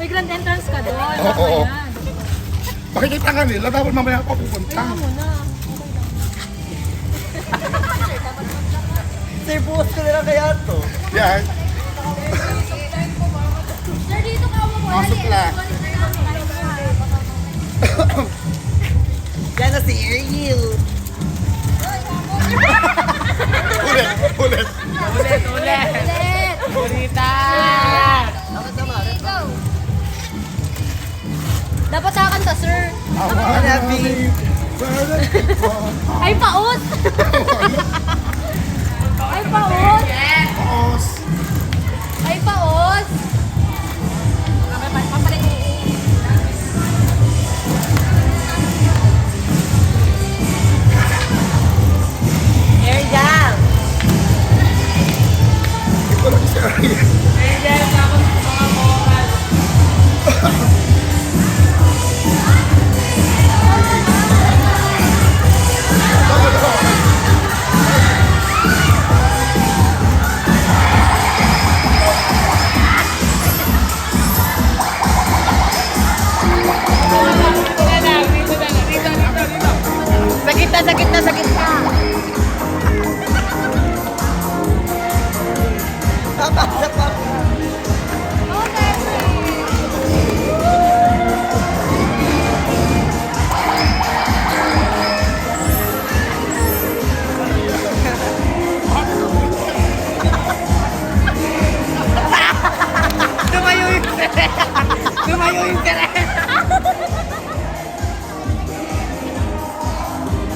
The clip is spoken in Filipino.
May grand entrance ka doon. Oo. Ayan. Makikita ka nila, dapat mamaya ako pupunta. Kaya mo na. Sir, bukas ko na lang kaya to. Yan. Sir, dito ka mo. Masok na. Yan na si Ariel. Ulit, ulit. Ulit. Ulit. Bonita. Go. Dapat sa kanta, sir. Hanabi. Ay, paot! Ay, paot! Pause. Ay, paot!